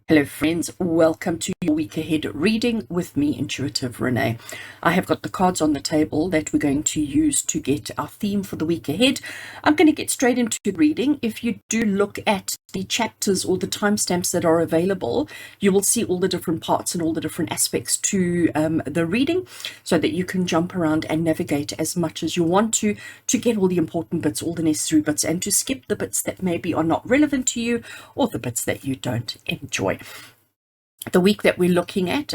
Hello friends, welcome to your week ahead reading with me, Intuitive Rene. I have got the cards on the table that we're going to use to get our theme for the week ahead. I'm going to get straight into reading. If you do look at the chapters or the timestamps that are available, you will see all the different parts and all the different aspects to the reading so that you can jump around and navigate as much as you want to get all the important bits, all the necessary bits, and to skip the bits that maybe are not relevant to you or the bits that you don't enjoy. The week that we're looking at,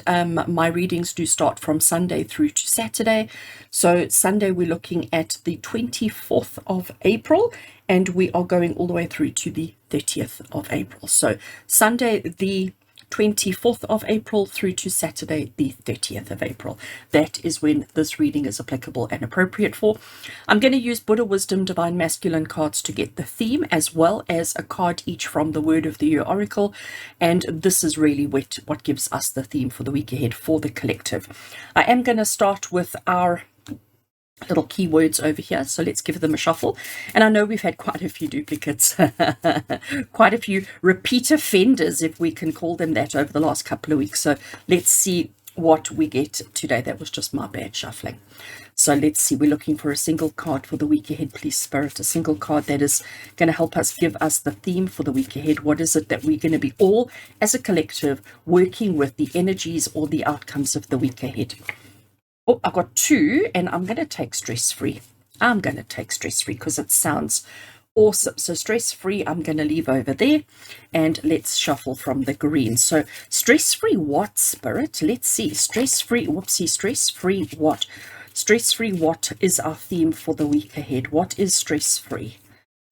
my readings do start from Sunday through to Saturday. So Sunday we're looking at the 24th of April and we are going all the way through to the 30th of April. So Sunday the 24th of April through to Saturday the 30th of April. That is when this reading is applicable and appropriate for. I'm going to use Buddha Wisdom Divine Masculine cards to get the theme, as well as a card each from the Word of the Year Oracle, and this is really what gives us the theme for the week ahead for the collective. I am going to start with our little keywords over here, so let's give them a shuffle. And I know we've had quite a few duplicates, quite a few repeat offenders, if we can call them that, over the last couple of weeks. So let's see what we get today. That was just my bad shuffling. So let's see, we're looking for a single card for the week ahead, please Spirit, a single card that is going to help us give us the theme for the week ahead. What is it that we're going to be all as a collective working with, the energies or the outcomes of the week ahead? Oh, I got two, and I'm going to take stress-free. I'm going to take stress-free because it sounds awesome. So stress-free, I'm going to leave over there, and let's shuffle from the green. So stress-free what, Spirit? Let's see. Stress-free, whoopsie, stress-free what? Stress-free what is our theme for the week ahead? What is stress-free?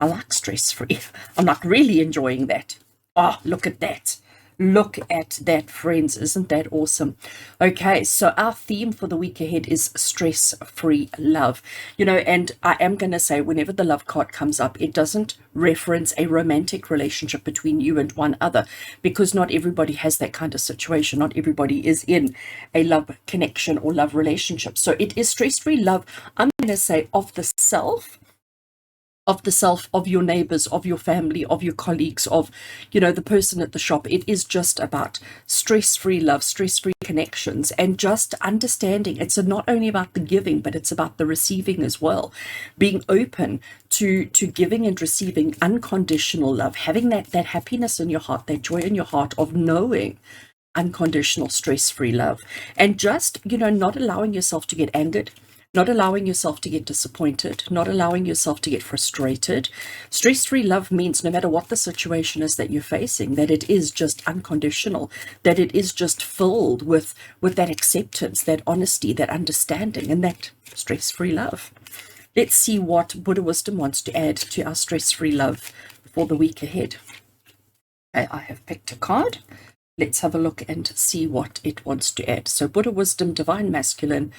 I like stress-free. I'm like really enjoying that. Oh, look at that. Look at that, friends. Isn't that awesome? Okay, so our theme for the week ahead is stress-free love. You know, and I am going to say, whenever the love card comes up, it doesn't reference a romantic relationship between you and one other, because not everybody has that kind of situation. Not everybody is in a love connection or love relationship. So it is stress-free love, I'm going to say, of the self, of your neighbors, of your family, of your colleagues, of, you know, the person at the shop. It is just about stress-free love, stress-free connections, and just understanding it's not only about the giving, but it's about the receiving as well. Being open to giving and receiving unconditional love, having that happiness in your heart, that joy in your heart of knowing unconditional stress-free love, and just, you know, not allowing yourself to get angered, not allowing yourself to get disappointed, not allowing yourself to get frustrated. Stress-free love means no matter what the situation is that you're facing, that it is just unconditional, that it is just filled with that acceptance, that honesty, that understanding, and that stress-free love. Let's see what Buddha Wisdom wants to add to our stress-free love for the week ahead. Okay, I have picked a card. Let's have a look and see what it wants to add. So Buddha Wisdom Divine Masculine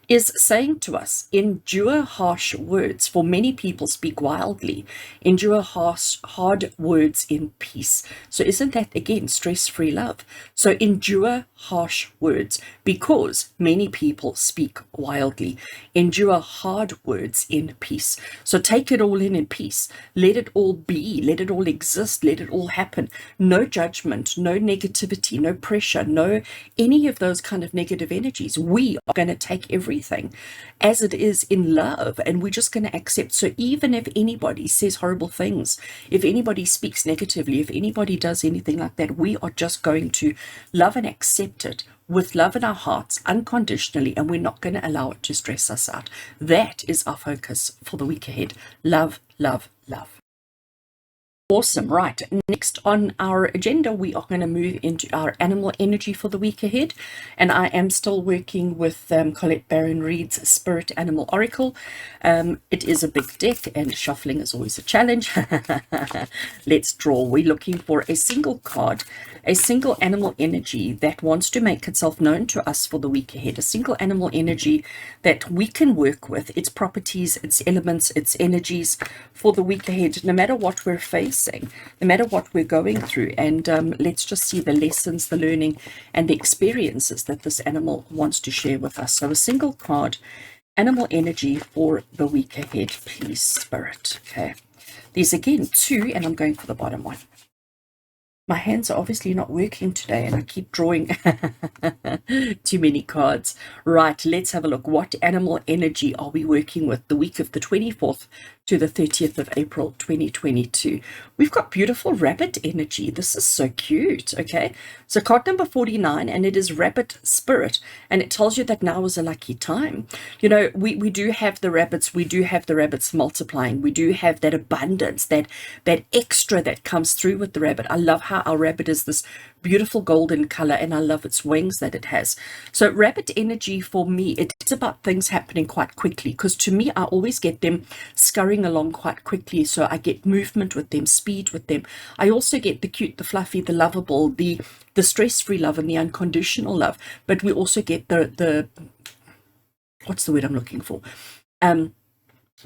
is saying to us, endure harsh words, for many people speak wildly. Endure hard words in peace. So isn't that, again, stress-free love? So endure harsh words, because many people speak wildly. Endure hard words in peace. So take it all in peace. Let it all be. Let it all exist. Let it all happen. No judgment, no negativity, no pressure, no any of those kind of negative energies. We are going to take everything as it is in love, and we're just going to accept. So even if anybody says horrible things, if anybody speaks negatively, if anybody does anything like that, we are just going to love and accept it with love in our hearts unconditionally, and we're not going to allow it to stress us out. That is our focus for the week ahead. Love, love, love. Awesome. Right, next on our agenda, we are going to move into our animal energy for the week ahead, and I am still working with Colette Baron Reed's Spirit Animal Oracle. It is a big deck, and shuffling is always a challenge. Let's draw. We're looking for a single card, a single animal energy that wants to make itself known to us for the week ahead, a single animal energy that we can work with, its properties, its elements, its energies for the week ahead, no matter what we're facing, no matter what we're going through. And let's just see the lessons, the learning, and the experiences that this animal wants to share with us. So a single card, animal energy for the week ahead, please, Spirit. Okay, these again, two, and I'm going for the bottom one. My hands are obviously not working today and I keep drawing too many cards. Right, let's have a look. What animal energy are we working with the week of the 24th to the 30th of April 2022? We've got beautiful rabbit energy. This is so cute. Okay, so card number 49, and it is rabbit spirit, and it tells you that now is a lucky time. You know, we do have the rabbits, we do have the rabbits multiplying, we do have that abundance, that extra that comes through with the rabbit. I love how our rabbit is this beautiful golden color, and I love its wings that it has. So rabbit energy for me, it's about things happening quite quickly, because to me I always get them scurrying along quite quickly. So I get movement with them, speed with them. I also get the cute, the fluffy, the lovable, the stress-free love and the unconditional love. But we also get the what's the word I'm looking for?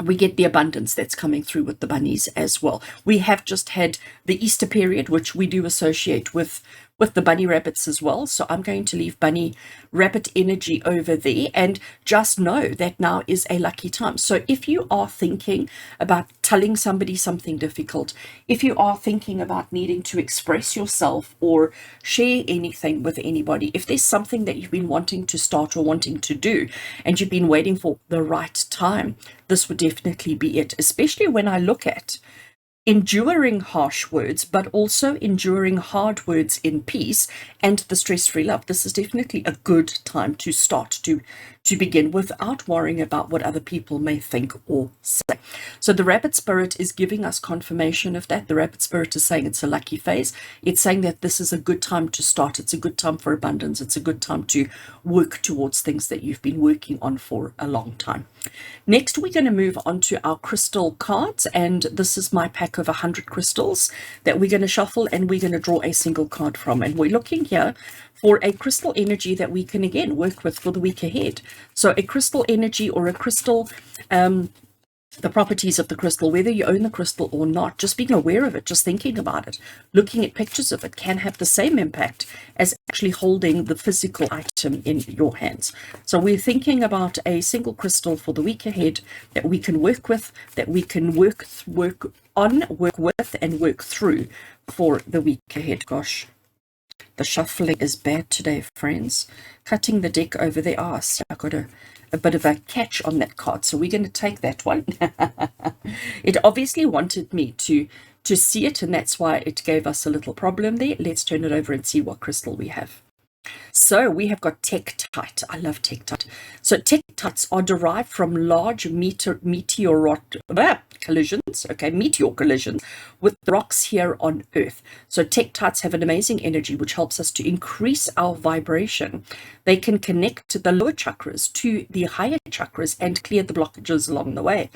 We get the abundance that's coming through with the bunnies as well. We have just had the Easter period, which we do associate with the bunny rabbits as well. So I'm going to leave bunny rabbit energy over there, and just know that now is a lucky time. So if you are thinking about telling somebody something difficult, if you are thinking about needing to express yourself or share anything with anybody, if there's something that you've been wanting to start or wanting to do and you've been waiting for the right time, this would definitely be it, especially when I look at enduring harsh words, but also enduring hard words in peace and the stress-free love. This is definitely a good time to start to begin without worrying about what other people may think or say. So the rabbit spirit is giving us confirmation of that. The rabbit spirit is saying it's a lucky phase. It's saying that this is a good time to start. It's a good time for abundance. It's a good time to work towards things that you've been working on for a long time. Next, we're going to move on to our crystal cards, and this is my pack of 100 crystals that we're going to shuffle, and we're going to draw a single card from. And we're looking here for a crystal energy that we can again work with for the week ahead. So a crystal energy or a crystal, the properties of the crystal, whether you own the crystal or not, just being aware of it, just thinking about it, looking at pictures of it can have the same impact as actually holding the physical item in your hands. So we're thinking about a single crystal for the week ahead that we can work with, that we can work on, work with, and work through for the week ahead. Gosh, the shuffling is bad today, friends. Cutting the deck over there. Oh, so I got a bit of a catch on that card, so we're going to take that one. It obviously wanted me to see it, and that's why it gave us a little problem there. Let's turn it over and see what crystal we have. So we have got Tektite. I love Tektite. So Tektites are derived from large meteor collisions, meteor collisions with rocks here on Earth. So Tektites have an amazing energy which helps us to increase our vibration. They can connect the lower chakras to the higher chakras and clear the blockages along the way.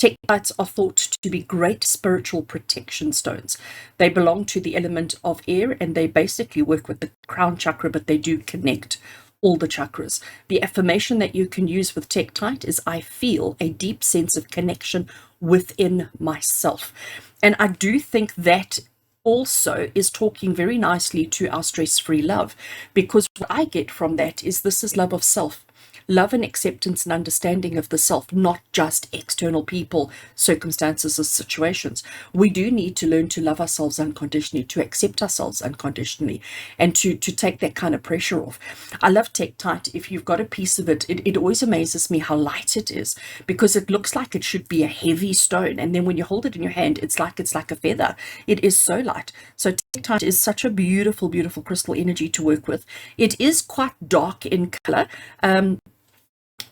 Tektites are thought to be great spiritual protection stones. They belong to the element of air, and they basically work with the crown chakra, but they do connect all the chakras. The affirmation that you can use with Tektite is, I feel a deep sense of connection within myself. And I do think that also is talking very nicely to our stress-free love, because what I get from that is this is love of self. Love and acceptance and understanding of the self, not just external people, circumstances, or situations. We do need to learn to love ourselves unconditionally, to accept ourselves unconditionally, and to take that kind of pressure off. I love Tektite. If you've got a piece of it, it always amazes me how light it is, because it looks like it should be a heavy stone, and then when you hold it in your hand, it's like a feather. It is so light. So Tektite is such a beautiful, beautiful crystal energy to work with. It is quite dark in color.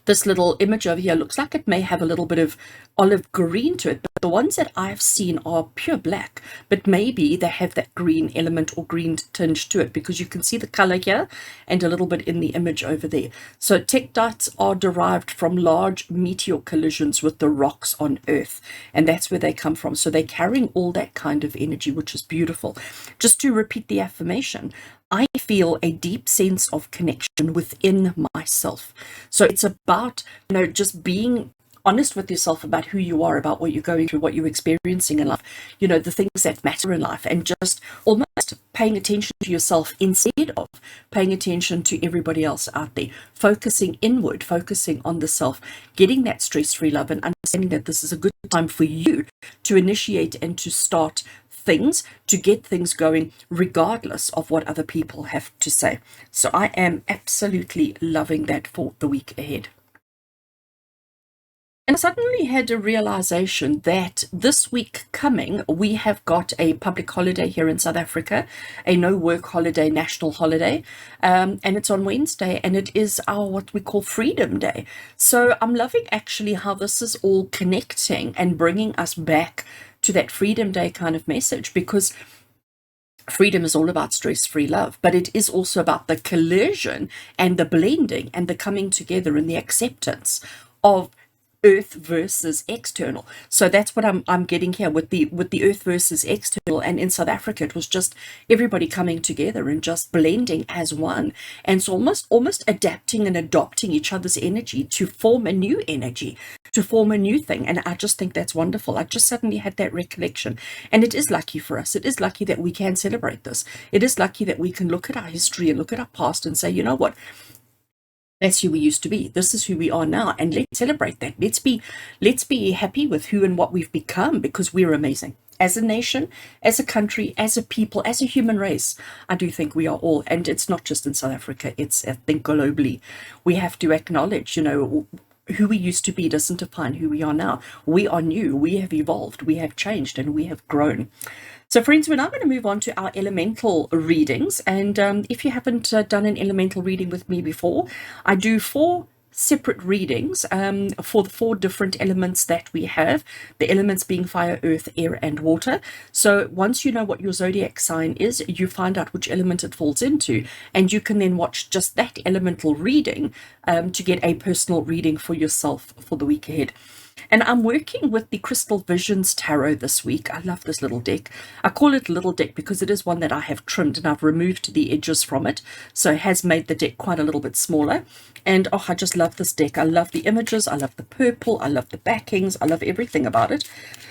This little image over here looks like it may have a little bit of olive green to it, but the ones that I've seen are pure black, but maybe they have that green element or green tinge to it, because you can see the color here and a little bit in the image over there. So Tektites are derived from large meteor collisions with the rocks on Earth, and that's where they come from. So they're carrying all that kind of energy, which is beautiful. Just to repeat the affirmation, I feel a deep sense of connection within myself. So it's about, just being honest with yourself about who you are, about what you're going through, what you're experiencing in life, the things that matter in life, and just almost paying attention to yourself instead of paying attention to everybody else out there, focusing inward, focusing on the self, getting that stress-free love, and understanding that this is a good time for you to initiate and to start things, to get things going, regardless of what other people have to say. So I am absolutely loving that for the week ahead. And I suddenly had a realization that this week coming, we have got a public holiday here in South Africa, a no work holiday, national holiday, and it's on Wednesday, and it is our what we call Freedom Day. So I'm loving actually how this is all connecting and bringing us back to that Freedom Day kind of message, because freedom is all about stress-free love, but it is also about the collision and the blending and the coming together and the acceptance of earth versus external. So that's what I'm getting here with the earth versus external. And in South Africa, it was just everybody coming together and just blending as one, and so almost adapting and adopting each other's energy to form a new energy, to form a new thing. And I just think that's wonderful. I just suddenly had that recollection, and it is lucky for us. It is lucky that we can celebrate this. It is lucky that we can look at our history and look at our past and say, you know what, that's who we used to be. This is who we are now, and let's celebrate that. Let's be happy with who and what we've become, because we're amazing as a nation, as a country, as a people, as a human race. I do think we are all, and it's not just in South Africa. It's, I think, globally. We have to acknowledge, you know, who we used to be doesn't define who we are now. We are new. We have evolved. We have changed, and we have grown. So friends, we're now going to move on to our elemental readings. And if you haven't done an elemental reading with me before, I do 4 separate readings for the 4 different elements that we have, the elements being fire, earth, air, and water. So once you know what your zodiac sign is, you find out which element it falls into, and you can then watch just that elemental reading to get a personal reading for yourself for the week ahead. And I'm working with the Crystal Visions Tarot this week. I love this little deck. I call it little deck because it is one that I have trimmed and I've removed the edges from it. So it has made the deck quite a little bit smaller. And oh, I just love this deck. I love the images. I love the purple. I love the backings. I love everything about it.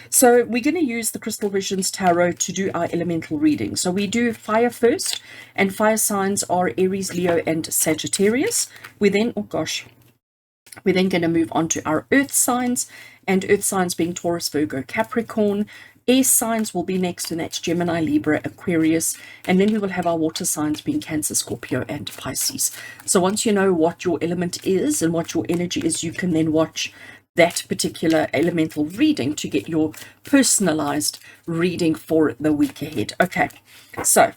So we're going to use the Crystal Visions Tarot to do our elemental reading. So we do fire first, and fire signs are Aries, Leo, and Sagittarius. We then, oh gosh, we're then going to move on to our earth signs, and earth signs being Taurus, Virgo, Capricorn. Air signs will be next, and that's Gemini, Libra, Aquarius. And then we will have our water signs being Cancer, Scorpio, and Pisces. So once you know what your element is and what your energy is, you can then watch that particular elemental reading to get your personalized reading for the week ahead. Okay, so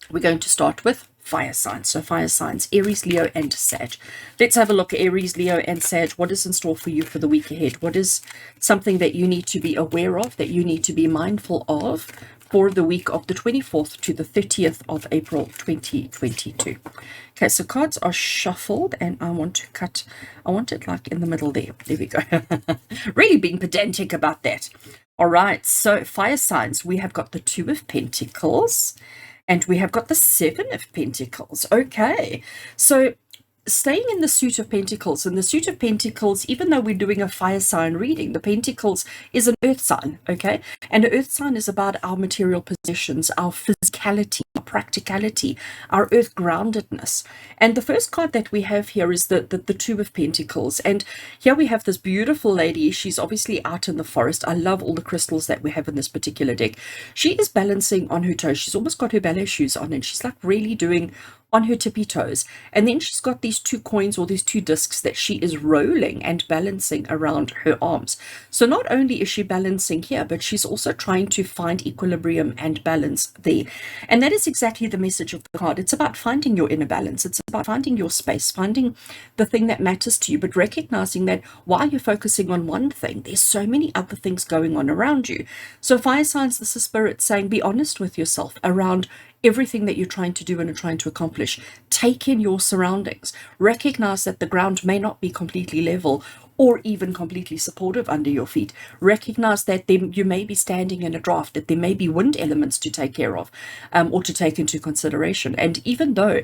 we're going to start with fire signs. So fire signs, Aries, Leo, and Sag. Let's have a look at Aries, Leo, and Sag. What is in store for you for the week ahead? What is something that you need to be aware of, that you need to be mindful of for the week of the 24th to the 30th of April 2022? Okay, so cards are shuffled, and I want to cut, I want it like in the middle there. There we go. Really being pedantic about that. All right, so fire signs, we have got the 2 of Pentacles, and we have got the 7 of Pentacles. Okay, so staying in the suit of Pentacles, and the suit of Pentacles, even though we're doing a fire sign reading, the Pentacles is an earth sign, okay? And an earth sign is about our material possessions, our physicality, our practicality, our earth groundedness. And the first card that we have here is the 2 of Pentacles. And here we have this beautiful lady. She's obviously out in the forest. I love all the crystals that we have in this particular deck. She is balancing on her toes. She's almost got her ballet shoes on, and she's like really doing on her tippy toes. And then she's got these 2 coins, or these 2 discs, that she is rolling and balancing around her arms. So not only is she balancing here, but she's also trying to find equilibrium and balance there. And that is exactly the message of the card. It's about finding your inner balance. It's about finding your space, finding the thing that matters to you, but recognizing that while you're focusing on one thing, there's so many other things going on around you. So fire signs, this is spirit saying, be honest with yourself around everything that you're trying to do and are trying to accomplish. Take in your surroundings. Recognize that the ground may not be completely level or even completely supportive under your feet. Recognize that you may be standing in a draft, that there may be wind elements to take care of or to take into consideration. And even though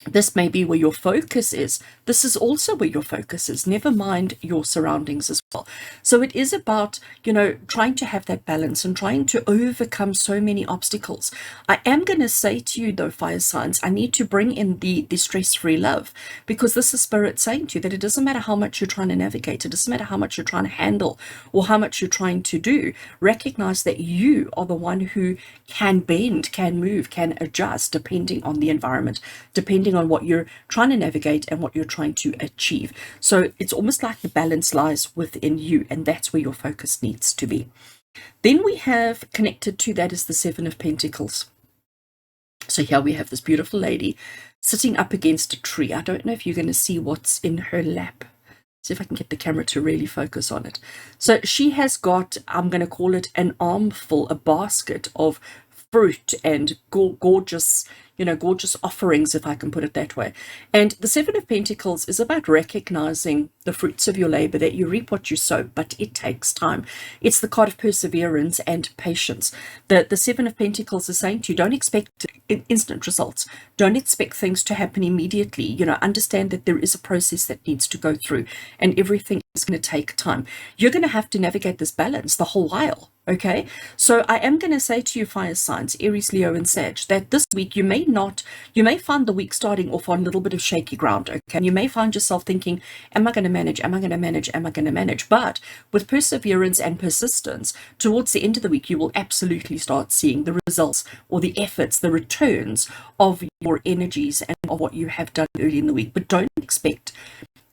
This may be where your focus is. This is also where your focus is. Never mind your surroundings as well. So it is about, trying to have that balance and trying to overcome so many obstacles. I am going to say to you, though, fire signs, I need to bring in the stress-free love, because this is Spirit saying to you that it doesn't matter how much you're trying to navigate. It doesn't matter how much you're trying to handle or how much you're trying to do. Recognize that you are the one who can bend, can move, can adjust depending on the environment, depending on what you're trying to navigate and what you're trying to achieve. So it's almost like the balance lies within you, and that's where your focus needs to be. Then we have connected to that is the Seven of Pentacles. So here we have this beautiful lady sitting up against a tree. I don't know if you're going to see what's in her lap. See if I can get the camera to really focus on it. So she has got, I'm going to call it an armful, a basket of fruit and gorgeous offerings, if I can put it that way. And the Seven of Pentacles is about recognizing the fruits of your labor, that you reap what you sow, but it takes time. It's the card of perseverance and patience. The Seven of Pentacles is saying to you, don't expect instant results. Don't expect things to happen immediately. Understand that there is a process that needs to go through, and everything is going to take time. You're going to have to navigate this balance the whole while. Okay, so I am going to say to you, fire signs, Aries, Leo, and Sag, that this week you may find the week starting off on a little bit of shaky ground. Okay, you may find yourself thinking, am I going to manage? Am I going to manage? Am I going to manage? But with perseverance and persistence, towards the end of the week, you will absolutely start seeing the results or the efforts, the returns of your energies and of what you have done early in the week. But don't expect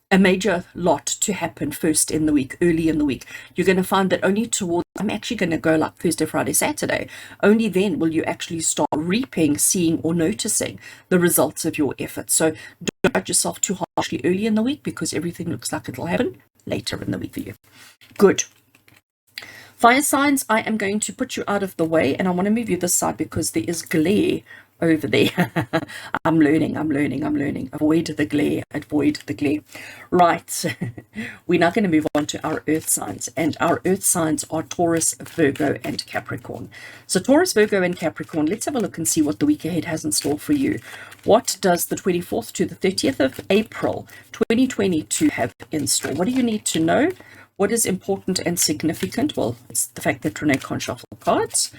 a major lot to happen first in the week, early in the week. You're going to find that only towards, I'm actually going to go like Thursday, Friday, Saturday, only then will you actually start reaping, seeing, or noticing the results of your efforts. So don't judge yourself too harshly early in the week, because everything looks like it'll happen later in the week for you. Good. Fire signs, I am going to put you out of the way, and I want to move you this side because there is glare over there. I'm learning. Avoid the glare. Right. We're now going to move on to our earth signs, and our earth signs are Taurus, Virgo, and Capricorn. So Taurus, Virgo, and Capricorn, let's have a look and see what the week ahead has in store for you. What does the 24th to the 30th of April 2022 have in store? What do you need to know? What is important and significant? Well, it's the fact that Rene can't shuffle cards.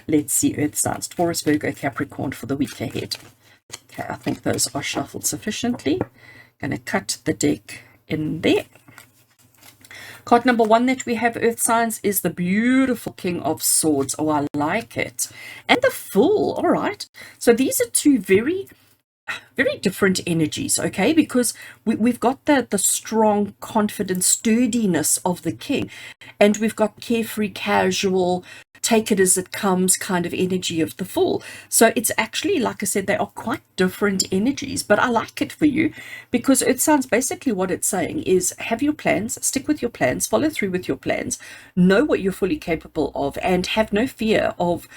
Let's see, earth signs, Taurus, Virgo, Capricorn for the week ahead. Okay, I think those are shuffled sufficiently. Going to cut the deck in there. Card number 1 that we have, earth signs, is the beautiful King of Swords. Oh, I like it. And the Fool. All right. So these are two very different energies, okay, because we've got the strong, confident sturdiness of the king, and we've got carefree, casual, take it as it comes kind of energy of the Fool. So it's actually, like I said, they are quite different energies, but I like it for you, because it sounds basically what it's saying is have your plans, stick with your plans, follow through with your plans, know what you're fully capable of, and have no fear of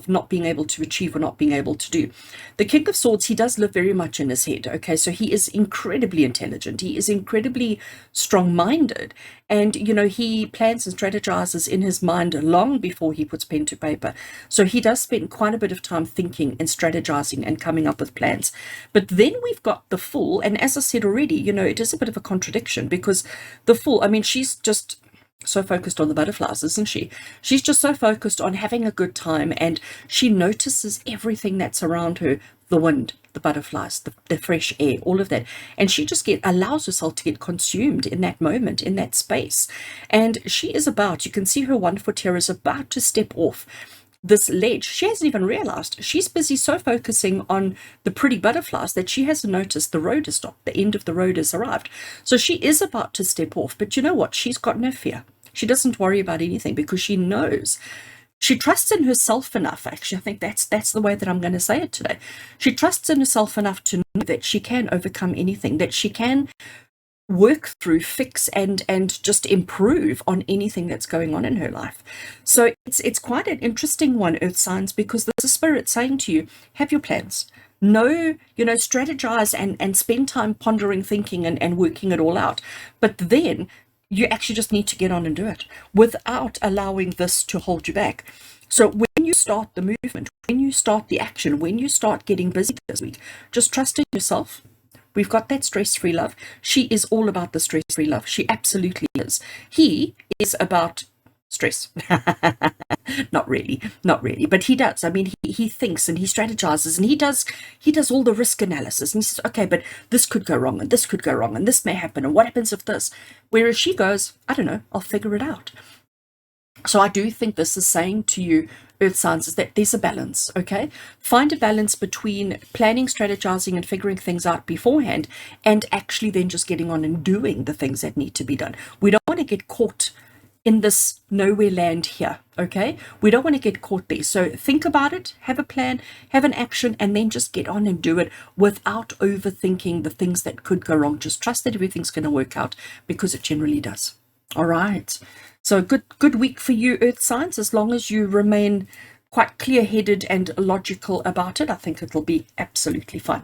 not being able to achieve or not being able to do. The King of Swords, he does live very much in his head, okay, so he is incredibly intelligent, he is incredibly strong-minded, and he plans and strategizes in his mind long before he puts pen to paper. So he does spend quite a bit of time thinking and strategizing and coming up with plans. But then we've got the Fool, and as I said already, it is a bit of a contradiction, because the Fool, I mean, she's just so focused on the butterflies, isn't she? She's just so focused on having a good time, and she notices everything that's around her, the wind, the butterflies, the fresh air, all of that, and she just allows herself to get consumed in that moment, in that space. And she is about, you can see her 1 foot here is about to step off this ledge. She hasn't even realized. She's busy so focusing on the pretty butterflies that she hasn't noticed the road has stopped, the end of the road has arrived. So she is about to step off, but you know what? She's got no fear. She doesn't worry about anything, because she knows, she trusts in herself enough. Actually, I think that's the way that I'm going to say it today. She trusts in herself enough to know that she can overcome anything, that she can work through, fix, and just improve on anything that's going on in her life. So it's quite an interesting one, earth signs, because there's a spirit saying to you, have your plans. No, strategize and spend time pondering, thinking, and working it all out. But then you actually just need to get on and do it without allowing this to hold you back. So when you start the movement, when you start the action, when you start getting busy this week, just trust in yourself. We've got that stress-free love. She is all about the stress-free love. She absolutely is. He is about stress. Not really, but he does. I mean, he thinks and he strategizes and he does all the risk analysis, and he says, okay, but this could go wrong and this could go wrong and this may happen, and what happens if this? Whereas she goes, I don't know, I'll figure it out. So I do think this is saying to you, Earth signs, is that there's a balance, okay? Find a balance between planning, strategizing, and figuring things out beforehand, and actually then just getting on and doing the things that need to be done. We don't want to get caught in this nowhere land here, okay? We don't want to get caught there. So think about it, have a plan, have an action, and then just get on and do it without overthinking the things that could go wrong. Just trust that everything's going to work out, because it generally does. All right. So good week for you, Earth signs. As long as you remain quite clear-headed and logical about it, I think it'll be absolutely fine.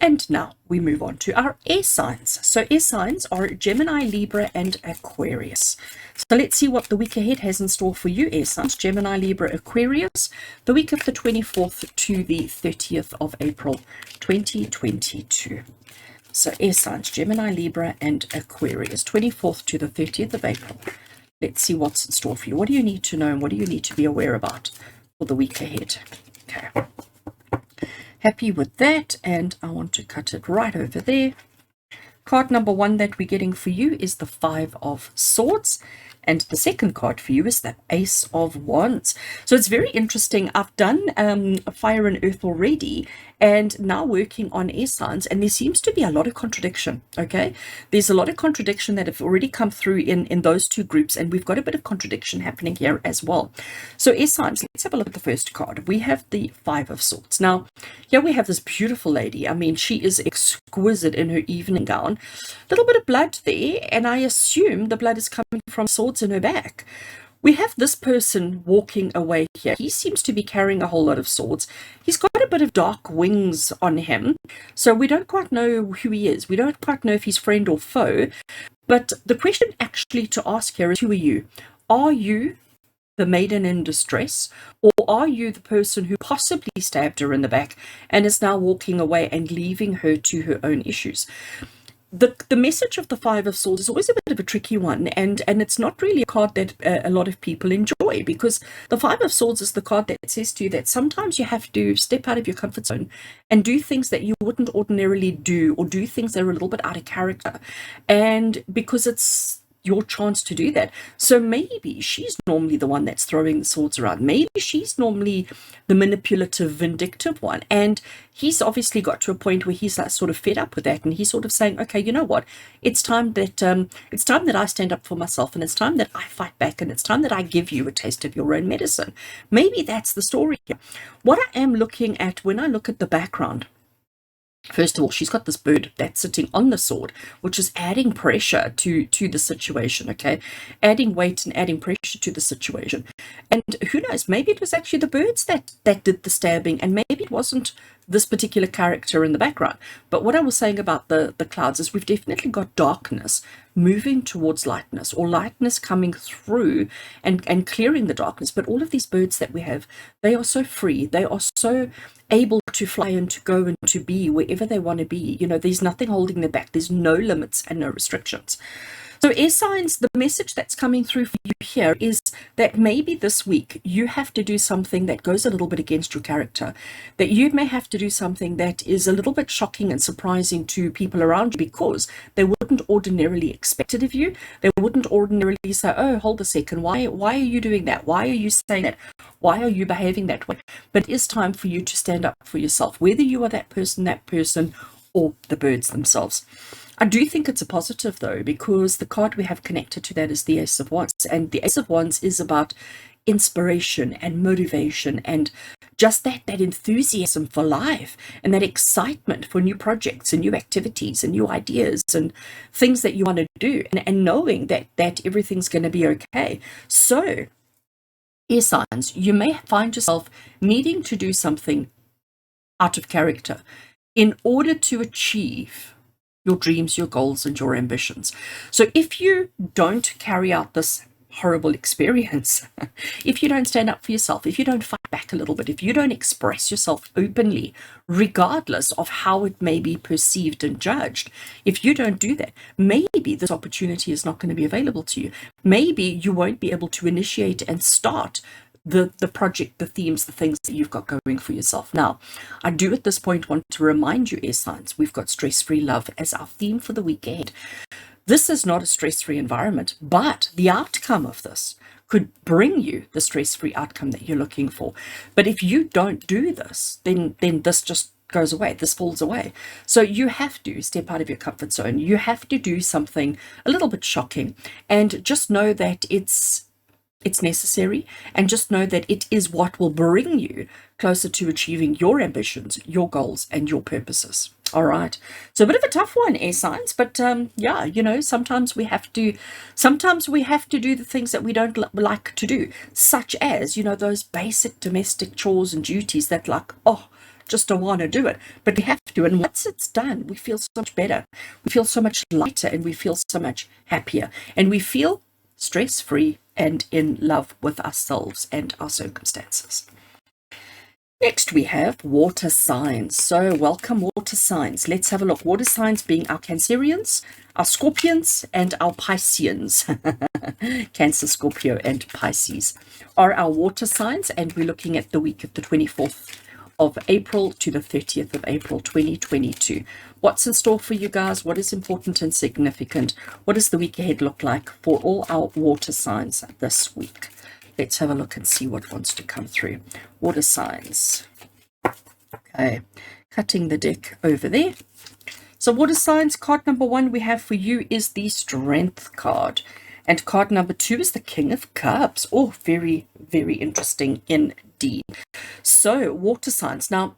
And now we move on to our air signs. So air signs are Gemini, Libra, and Aquarius. So let's see what the week ahead has in store for you, air signs. Gemini, Libra, Aquarius, the week of the 24th to the 30th of April, 2022. So air signs, Gemini, Libra, and Aquarius, 24th to the 30th of April. Let's see what's in store for you. What do you need to know and what do you need to be aware about for the week ahead? Okay. Happy with that, and I want to cut it right over there. Card number 1 that we're getting for you is the 5 of Swords, and the second card for you is the Ace of Wands. So it's very interesting. I've done Fire and Earth already, and now working on air signs, and there seems to be a lot of contradiction, okay? There's a lot of contradiction that have already come through in those two groups, and we've got a bit of contradiction happening here as well. So air signs, let's have a look at the first card. We have the 5 of Swords. Now, here we have this beautiful lady. I mean, she is exquisite in her evening gown. A little bit of blood there, and I assume the blood is coming from swords in her back. We have this person walking away here. He seems to be carrying a whole lot of swords. He's got a bit of dark wings on him, so we don't quite know who he is. We don't quite know if he's friend or foe. But the question actually to ask here is, who are you? Are you the maiden in distress, or are you the person who possibly stabbed her in the back and is now walking away and leaving her to her own issues? The message of the 5 of Swords is always a bit of a tricky one, and it's not really a card that a lot of people enjoy, because the 5 of Swords is the card that says to you that sometimes you have to step out of your comfort zone and do things that you wouldn't ordinarily do, or do things that are a little bit out of character, and because it's your chance to do that. So maybe she's normally the one that's throwing the swords around. Maybe she's normally the manipulative, vindictive one. And he's obviously got to a point where he's like sort of fed up with that, and he's sort of saying, okay, you know what? It's time that I stand up for myself, and it's time that I fight back, and it's time that I give you a taste of your own medicine. Maybe that's the story here. What I am looking at when I look at the background, first of all, she's got this bird that's sitting on the sword, which is adding pressure to the situation, okay? Adding weight and adding pressure to the situation. And who knows, maybe it was actually the birds that did the stabbing, and maybe it wasn't this particular character in the background. But what I was saying about the clouds is we've definitely got darkness moving towards lightness, or lightness coming through and clearing the darkness. But all of these birds that we have, they are so free. They are so able to fly and to go and to be wherever they want to be. You know, there's nothing holding them back. There's no limits and no restrictions. So air signs, the message that's coming through for you here is that maybe this week you have to do something that goes a little bit against your character, that you may have to do something that is a little bit shocking and surprising to people around you, because they wouldn't ordinarily expect it of you. They wouldn't ordinarily say, oh, hold a second, why are you doing that? Why are you saying that? Why are you behaving that way? But it is time for you to stand up for yourself, whether you are that person, or the birds themselves. I do think it's a positive, though, because the card we have connected to that is the Ace of Wands, and the Ace of Wands is about inspiration and motivation, and just that enthusiasm for life, and that excitement for new projects and new activities and new ideas and things that you want to do, and knowing that everything's going to be okay. So air signs, you may find yourself needing to do something out of character in order to achieve your dreams, your goals, and your ambitions. So if you don't carry out this horrible experience, if you don't stand up for yourself, if you don't fight back a little bit, if you don't express yourself openly, regardless of how it may be perceived and judged, if you don't do that, maybe this opportunity is not going to be available to you. Maybe you won't be able to initiate and start the project, the themes, the things that you've got going for yourself. Now, I do at this point want to remind you, air signs, we've got stress-free love as our theme for the week ahead. This is not a stress-free environment, but the outcome of this could bring you the stress-free outcome that you're looking for. But if you don't do this, then this just goes away. This falls away. So you have to step out of your comfort zone. You have to do something a little bit shocking, and just know that it's necessary, and just know that it is what will bring you closer to achieving your ambitions, your goals, and your purposes. All right. So a bit of a tough one, air signs, but yeah, you know, sometimes we have to do the things that we don't like to do, such as, you know, those basic domestic chores and duties that, like, oh, just don't want to do it, but we have to. And once it's done, we feel so much better. We feel so much lighter, and we feel so much happier, and we feel stress-free and in love with ourselves and our circumstances. Next, we have water signs. So welcome, water signs. Let's have a look. Water signs being our Cancerians, our Scorpions, and our Pisceans. Cancer, Scorpio, and Pisces are our water signs, and we're looking at the week of the 24th of April to the 30th of April 2022. What's in store for you guys? What is important and significant? What does the week ahead look like for all our water signs this week? Let's have a look and see what wants to come through. Water signs. Okay, cutting the deck over there. So water signs, card number 1 we have for you is the Strength card. And card number 2 is the King of Cups. Oh, very, very interesting indeed. So water signs. Now,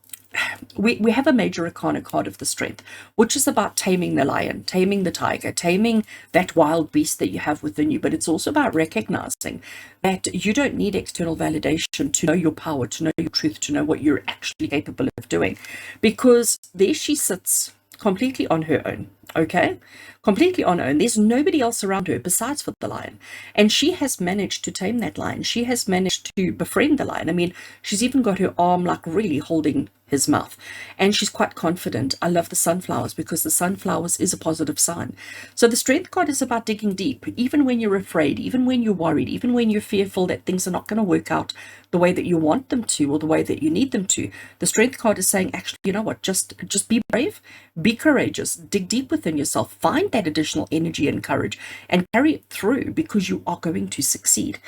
we have a major arcana card of the Strength, which is about taming the lion, taming the tiger, taming that wild beast that you have within you. But it's also about recognizing that you don't need external validation to know your power, to know your truth, to know what you're actually capable of doing, because there she sits completely on her own. Okay, completely on her own. There's nobody else around her besides for the lion, and she has managed to tame that lion. She has managed to befriend the lion. I mean, she's even got her arm like really holding his mouth, and she's quite confident. I love the sunflowers, because the sunflowers is a positive sign. So the Strength card is about digging deep, even when you're afraid, even when you're worried, even when you're fearful that things are not going to work out the way that you want them to, or the way that you need them to. The Strength card is saying, actually, you know what, just be brave, be courageous, dig deep within yourself, find that additional energy and courage, and carry it through, because you are going to succeed.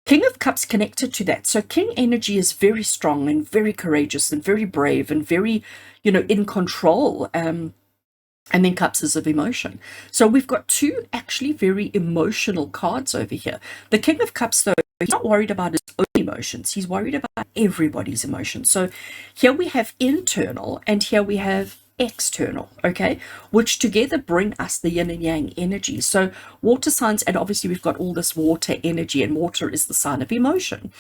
King of Cups connected to that. So King energy is very strong and very courageous and very brave and very, you know, in control. And then Cups is of emotion. So we've got two actually very emotional cards over here. The King of Cups, though, he's not worried about his own emotions. He's worried about everybody's emotions. So here we have internal, and here we have external, okay, which together bring us the yin and yang energy. So water signs, and obviously we've got all this water energy, and water is the sign of emotion.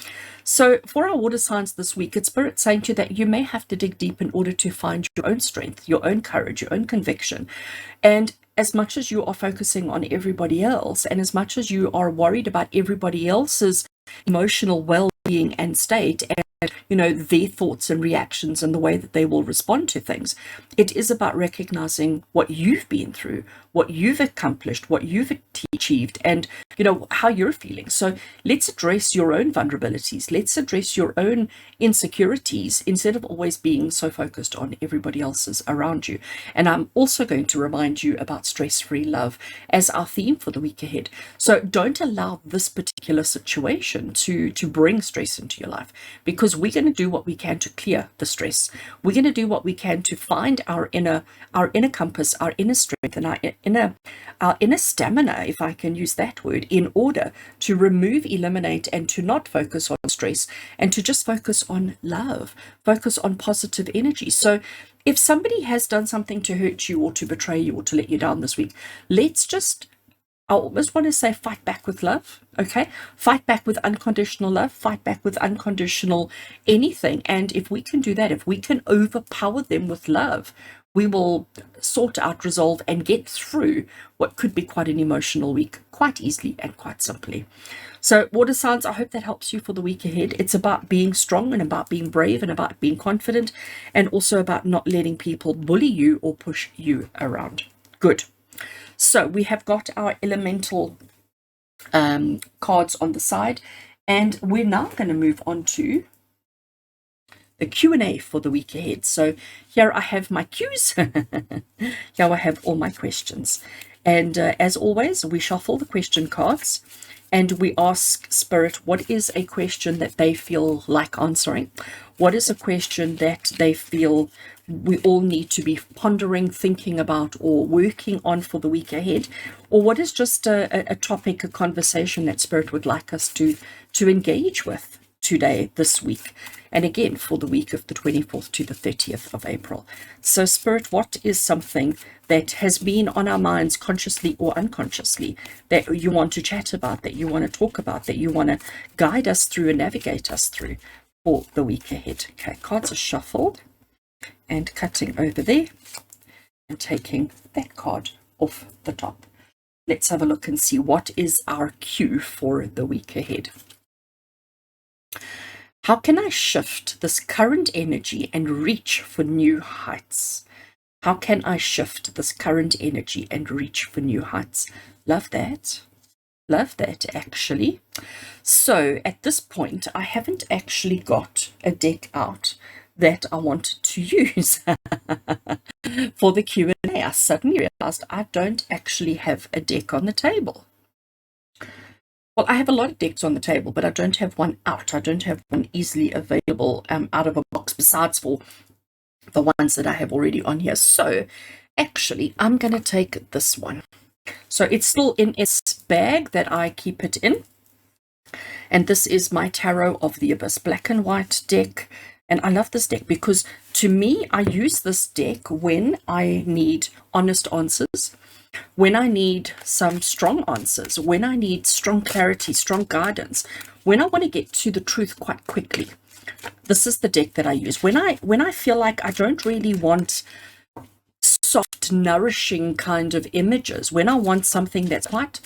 So for our water signs this week, it's Spirit saying to you that you may have to dig deep in order to find your own strength, your own courage, your own conviction. And as much as you are focusing on everybody else, and as much as you are worried about everybody else's emotional well-being and state, and you know, their thoughts and reactions and the way that they will respond to things, it is about recognizing what you've been through, what you've accomplished, what you've achieved, and you know how you're feeling. So let's address your own vulnerabilities, let's address your own insecurities, instead of always being so focused on everybody else's around you. And I'm also going to remind you about stress-free love as our theme for the week ahead. So don't allow this particular situation to bring stress into your life, because we're going to do what we can to clear the stress. We're going to do what we can to find our inner compass, our inner strength, and our inner stamina, if I can use that word, in order to remove, eliminate, and to not focus on stress, and to just focus on love, focus on positive energy. So if somebody has done something to hurt you, or to betray you, or to let you down this week, let's just, I almost want to say, fight back with love, okay? Fight back with unconditional love, fight back with unconditional anything. And if we can do that, if we can overpower them with love, we will sort out, resolve, and get through what could be quite an emotional week quite easily and quite simply. So water signs, I hope that helps you for the week ahead. It's about being strong and about being brave and about being confident, and also about not letting people bully you or push you around. Good. So we have got our elemental cards on the side, and we're now going to move on to the Q&A for the week ahead. So here I have my Q's. Here I have all my questions. And as always, we shuffle the question cards and we ask Spirit, what is a question that they feel like answering? What is a question that they feel we all need to be pondering, thinking about, or working on for the week ahead? Or what is just a topic, a conversation that Spirit would like us to engage with today, this week? And again, for the week of the 24th to the 30th of April. So Spirit, what is something that has been on our minds consciously or unconsciously that you want to chat about, that you want to talk about, that you want to guide us through and navigate us through for the week ahead? Okay, cards are shuffled and cutting over there and taking that card off the top. Let's have a look and see what is our cue for the week ahead. How can I shift this current energy and reach for new heights? How can I shift this current energy and reach for new heights? Love that. Love that, actually. So at this point, I haven't actually got a deck out that I want to use for the Q&A. I suddenly realized I don't actually have a deck on the table. Well, I have a lot of decks on the table, but I don't have one out. I don't have one easily available out of a box, besides for the ones that I have already on here. So actually, I'm going to take this one. So it's still in its bag that I keep it in. And this is my Tarot of the Abyss black and white deck. And I love this deck because, to me, I use this deck when I need honest answers, when I need some strong answers, when I need strong clarity, strong guidance, when I want to get to the truth quite quickly. This is the deck that I use. When I feel like I don't really want soft, nourishing kind of images, when I want something that's quite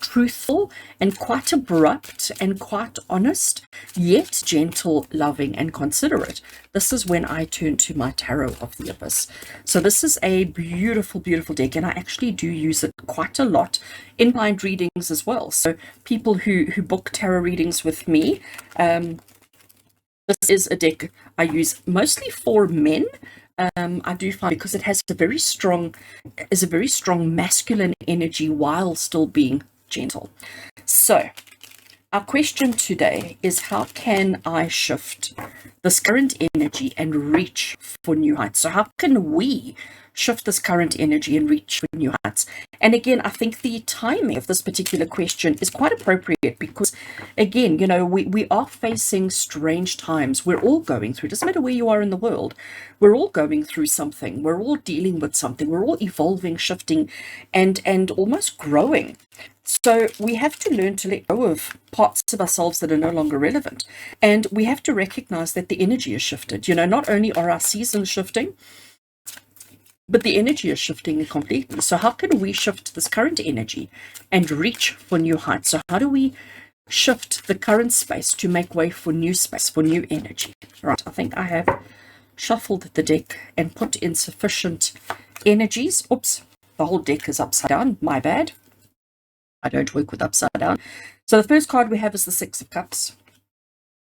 truthful and quite abrupt and quite honest, yet gentle, loving, and considerate, this is when I turn to my Tarot of the Abyss. So this is a beautiful, beautiful deck, and I actually do use it quite a lot in blind readings as well. So people who book tarot readings with me, this is a deck I use mostly for men. I do find, because it has a very strong masculine energy while still being gentle. So our question today is, how can I shift this current energy and reach for new heights? So how can we shift this current energy and reach for new heights? And again, I think the timing of this particular question is quite appropriate because, again, you know, we are facing strange times. We're all going through, doesn't matter where you are in the world, we're all going through something. We're all dealing with something. We're all evolving, shifting, and almost growing. So we have to learn to let go of parts of ourselves that are no longer relevant. And we have to recognize that the energy has shifted. You know, not only are our seasons shifting, but the energy is shifting completely. So how can we shift this current energy and reach for new heights? So how do we shift the current space to make way for new space, for new energy? Right, I think I have shuffled the deck and put in sufficient energies. Oops, the whole deck is upside down. My bad. I don't work with upside down. So the first card we have is the Six of Cups.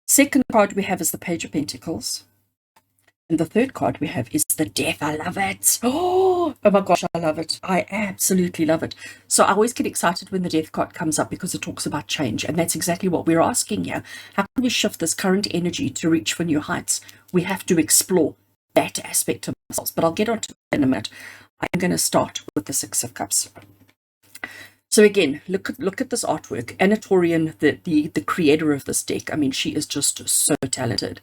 Second card we have is the Page of Pentacles. And the third card we have is the Death. I love it. Oh my gosh, I love it. I absolutely love it. So I always get excited when the Death card comes up because it talks about change. And that's exactly what we're asking here. How can we shift this current energy to reach for new heights? We have to explore that aspect of ourselves. But I'll get onto that in a minute. I'm going to start with the Six of Cups. So again, look at this artwork. Anatorian, the creator of this deck, I mean, she is just so talented.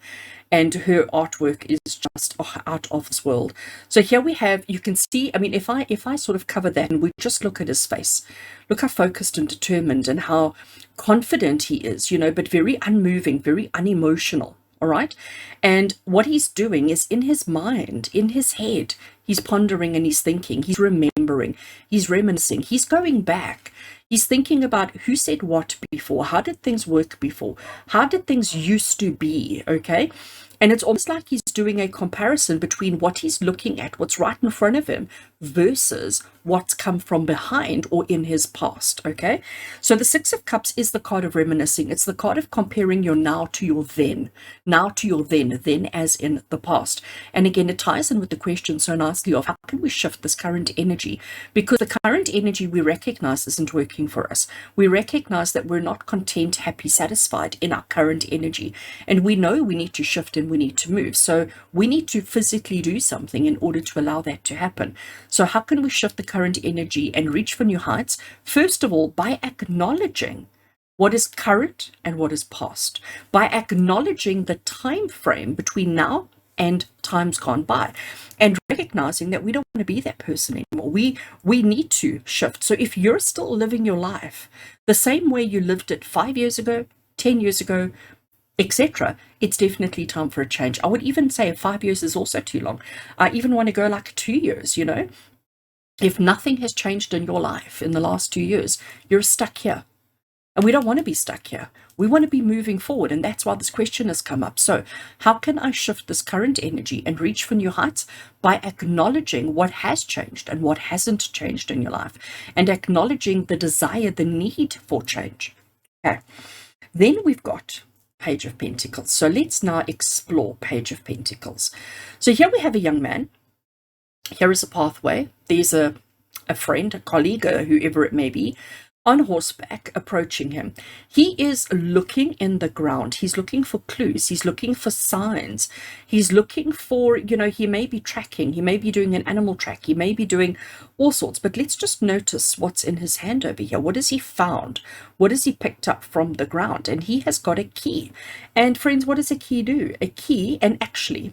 And her artwork is just out of this world. So here we have, you can see, I mean, if I sort of cover that and we just look at his face, look how focused and determined and how confident he is, you know, but very unmoving, very unemotional. All right. And what he's doing is in his mind, in his head, he's pondering and he's thinking, he's remembering, he's reminiscing, he's going back. He's thinking about who said what before, how did things work before, how did things used to be, okay? And it's almost like he's doing a comparison between what he's looking at, what's right in front of him, versus what's come from behind or in his past, okay? So the Six of Cups is the card of reminiscing. It's the card of comparing your now to your then, now to your then as in the past. And again, it ties in with the question so nicely of how can we shift this current energy? Because the current energy we recognize isn't working for us. We recognize that we're not content, happy, satisfied in our current energy. And we know we need to shift and we need to move. So we need to physically do something in order to allow that to happen. So how can we shift the current energy and reach for new heights? First of all, by acknowledging what is current and what is past, by acknowledging the time frame between now and times gone by, and recognizing that we don't want to be that person anymore. We need to shift. So if you're still living your life the same way you lived it 5 years ago, 10 years ago, etc., it's definitely time for a change. I would even say 5 years is also too long. I even want to go like 2 years, you know. If nothing has changed in your life in the last 2 years, you're stuck here. And we don't want to be stuck here. We want to be moving forward. And that's why this question has come up. So how can I shift this current energy and reach for new heights? By acknowledging what has changed and what hasn't changed in your life, and acknowledging the desire, the need for change. Okay. Then we've got Page of Pentacles. So let's now explore Page of Pentacles. So here we have a young man. Here is a pathway. There's a friend, a colleague, or whoever it may be, on horseback approaching him. He is looking in the ground. He's looking for clues. He's looking for signs. He's looking for, you know, he may be tracking. He may be doing an animal track. He may be doing all sorts. But let's just notice what's in his hand over here. What has he found? What has he picked up from the ground? And he has got a key. And friends, what does a key do? A key, and actually,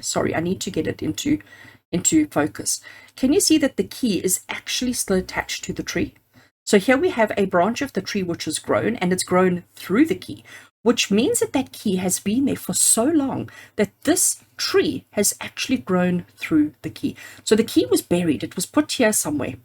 sorry, I need to get it into focus. Can you see that the key is actually still attached to the tree? So here we have a branch of the tree which has grown, and it's grown through the key, which means that that key has been there for so long that this tree has actually grown through the key. So the key was buried. It was put here somewhere.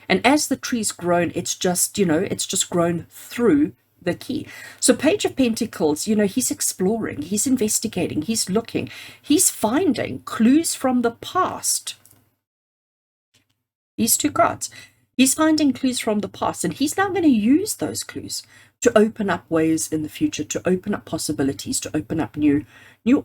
And as the tree's grown, it's just, you know, it's just grown through the key. So Page of Pentacles, you know, he's exploring, he's investigating, he's looking, he's finding clues from the past. These two cards. He's finding clues from the past, and he's now going to use those clues to open up ways in the future, to open up possibilities, to open up new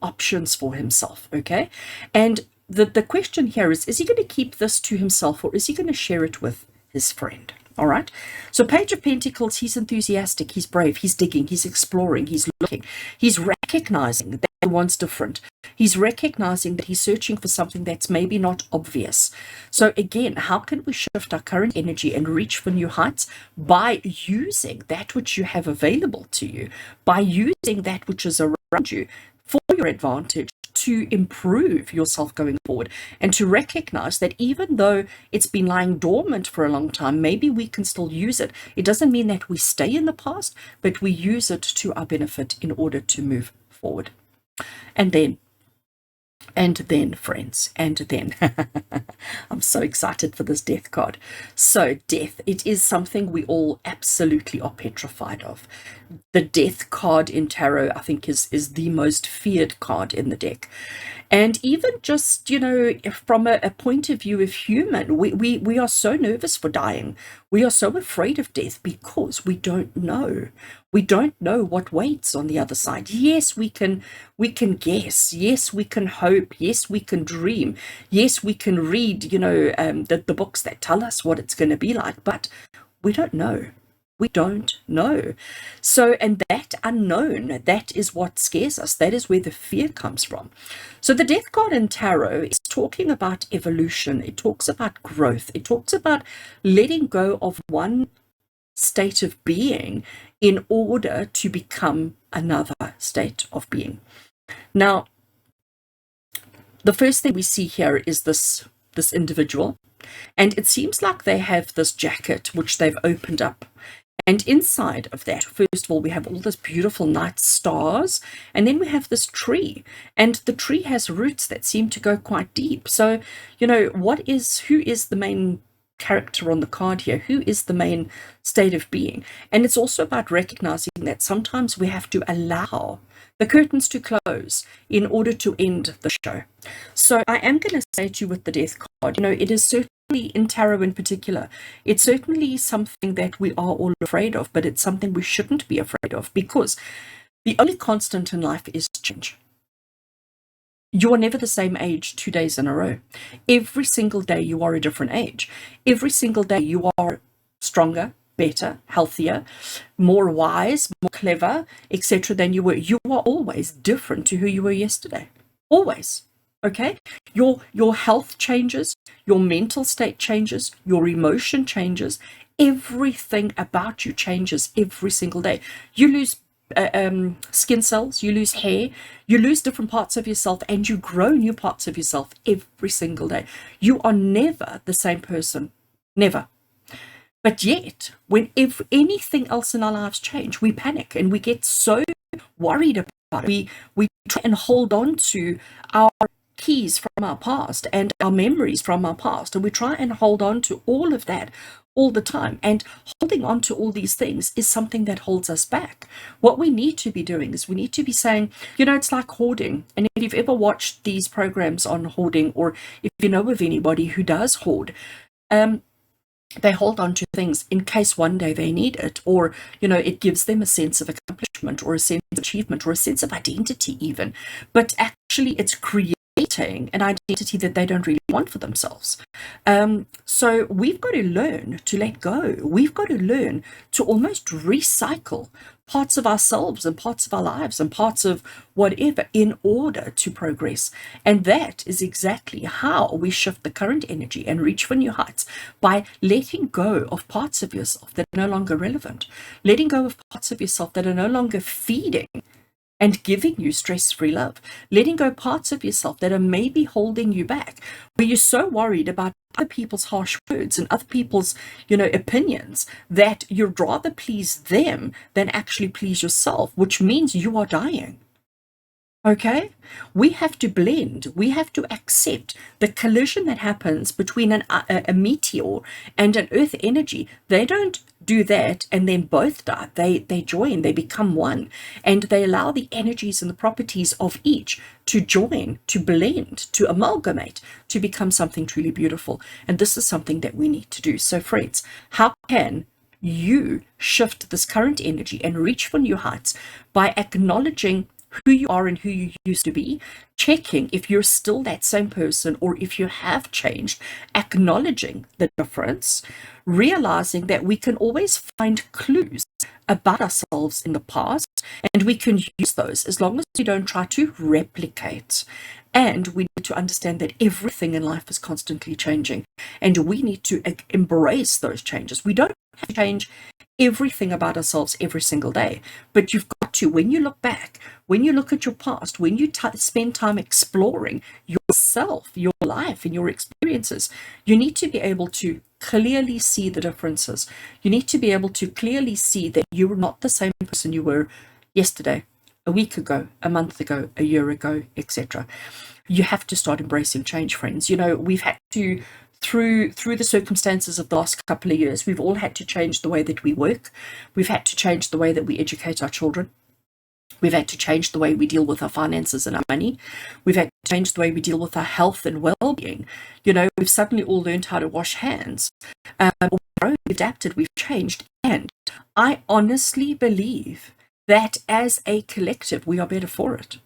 options for himself, okay? And the question here is he going to keep this to himself, or is he going to share it with his friend? All right. So Page of Pentacles, he's enthusiastic, he's brave, he's digging, he's exploring, he's looking, he's recognizing that he wants different. He's recognizing that he's searching for something that's maybe not obvious. So again, how can we shift our current energy and reach for new heights? By using that which you have available to you, by using that which is around you for your advantage, to improve yourself going forward, and to recognize that even though it's been lying dormant for a long time, maybe we can still use it. It doesn't mean that we stay in the past, but we use it to our benefit in order to move forward. And then, friends, I'm so excited for this Death card. So Death, it is something we all absolutely are petrified of. The Death card in tarot, I think, is the most feared card in the deck. And even just, you know, from a point of view of human, we are so nervous for dying. We are so afraid of death because we don't know. We don't know what waits on the other side. Yes, we can guess. Yes, we can hope. Yes, we can dream. Yes, we can read, you know, the books that tell us what it's going to be like, but we don't know. We don't know. So, and that unknown, that is what scares us. That is where the fear comes from. So the Death card in tarot is talking about evolution. It talks about growth. It talks about letting go of one state of being in order to become another state of being. Now, the first thing we see here is this individual, and it seems like they have this jacket which they've opened up. And inside of that, first of all, we have all this beautiful night stars, and then we have this tree, and the tree has roots that seem to go quite deep. So, who is the main character on the card here? Who is the main state of being? And it's also about recognizing that sometimes we have to allow the curtains to close in order to end the show. So I am going to say to you with the death card, it is certainly, in tarot in particular, it's certainly something that we are all afraid of, but it's something we shouldn't be afraid of, because the only constant in life is change. You are never the same age 2 days in a row. Every single day you are a different age. Every single day you are stronger, better, healthier, more wise, more clever, etc. than you were. You are always different to who you were yesterday. Always. Okay? Your health changes, your mental state changes, your emotion changes. Everything about you changes every single day. You lose skin cells, you lose hair, you lose different parts of yourself, and you grow new parts of yourself every single day. You are never the same person. Never. But yet, when anything else in our lives change, we panic and we get so worried about it. We try and hold on to our keys from our past and our memories from our past, and we try and hold on to all of that all the time. And holding on to all these things is something that holds us back. What we need to be doing is we need to be saying, it's like hoarding. And if you've ever watched these programs on hoarding, or if you know of anybody who does hoard, they hold on to things in case one day they need it, or it gives them a sense of accomplishment, or a sense of achievement, or a sense of identity even. But actually it's creating an identity that they don't really want for themselves. So we've got to learn to let go. We've got to learn to almost recycle parts of ourselves and parts of our lives and parts of whatever in order to progress. And that is exactly how we shift the current energy and reach for new heights, by letting go of parts of yourself that are no longer relevant, letting go of parts of yourself that are no longer feeding and giving you stress-free love, letting go parts of yourself that are maybe holding you back, where you're so worried about other people's harsh words and other people's, opinions, that you'd rather please them than actually please yourself, which means you are dying. Okay, we have to blend. We have to accept the collision that happens between a meteor and an earth energy. They don't do that and then both die. They join, they become one, and they allow the energies and the properties of each to join, to blend, to amalgamate, to become something truly beautiful. And this is something that we need to do. So friends, how can you shift this current energy and reach for new heights? By acknowledging who you are and who you used to be, checking if you're still that same person or if you have changed, acknowledging the difference, realizing that we can always find clues about ourselves in the past, and we can use those as long as we don't try to replicate. And we need to understand that everything in life is constantly changing, and we need to embrace those changes. We don't have to change everything about ourselves every single day, but you've got to, when you look back, when you look at your past, when you spend time exploring yourself, your life, and your experiences, you need to be able to clearly see the differences. You need to be able to clearly see that you're not the same person you were yesterday, a week ago, a month ago, a year ago, etc. You have to start embracing change, friends. We've had to, through the circumstances of the last couple of years, we've all had to change the way that we work. We've had to change the way that we educate our children. We've had to change the way we deal with our finances and our money. We've had to change the way we deal with our health and well-being. We've suddenly all learned how to wash hands. We've adapted, we've changed. And I honestly believe that as a collective, we are better for it,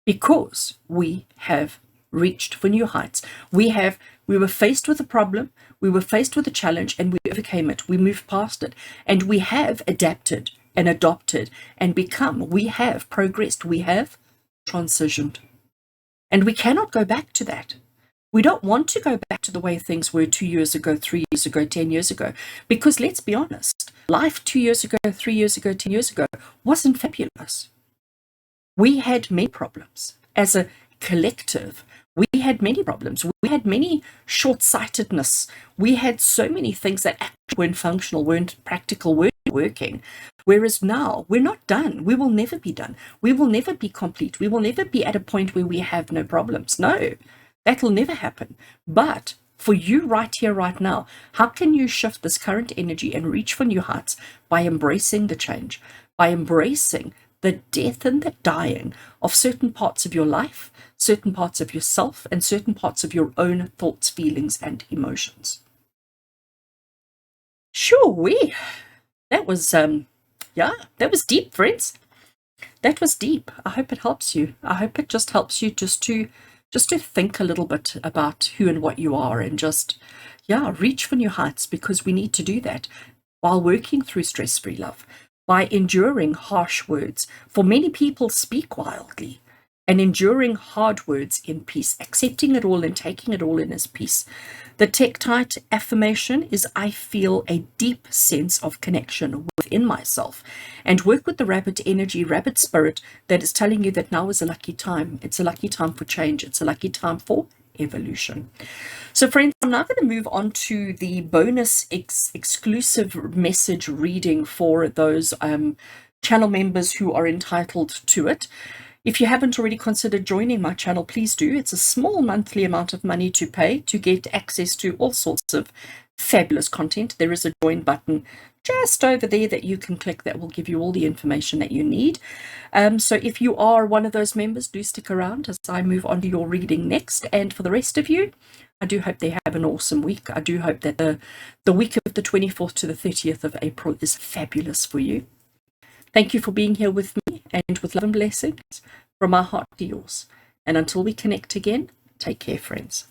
because we have reached for new heights. We were faced with a problem, we were faced with a challenge, and we overcame it. We moved past it, and we have adapted and adopted and become. We have progressed. We have transitioned, and we cannot go back to that. We don't want to go back to the way things were 2 years ago, 3 years ago, 10 years ago, because let's be honest, life 2 years ago, 3 years ago, 10 years ago wasn't fabulous. We had many problems. As a collective, We had many problems. We had many short-sightedness. We had so many things that actually weren't functional, weren't practical, weren't working. Whereas now we're not done. We will never be done. We will never be complete. We will never be at a point where we have no problems. No, that will never happen. But for you right here, right now, how can you shift this current energy and reach for new heights? By embracing the change, by embracing the death and the dying of certain parts of your life, certain parts of yourself, and certain parts of your own thoughts, feelings, and emotions. Sure, that was yeah, that was deep, friends. That was deep. I hope it helps you. I hope it just helps you just to think a little bit about who and what you are, and just, yeah, reach for new heights, because we need to do that while working through stress-free love, by enduring harsh words. For many people speak wildly, and enduring hard words in peace, accepting it all and taking it all in as peace. The Tektite affirmation is, I feel a deep sense of connection within myself, and work with the rabbit energy, rabbit spirit, that is telling you that now is a lucky time. It's a lucky time for change. It's a lucky time for evolution. So friends, I'm now going to move on to the bonus exclusive message reading for those channel members who are entitled to it. If you haven't already considered joining my channel, please do. It's a small monthly amount of money to pay to get access to all sorts of fabulous content. There is a join button just over there that you can click that will give you all the information that you need. So if you are one of those members, do stick around as I move on to your reading next. And for the rest of you, I do hope they have an awesome week. I do hope that the week of the 24th to the 30th of April is fabulous for you. Thank you for being here with me, and with love and blessings from my heart to yours. And until we connect again, take care, friends.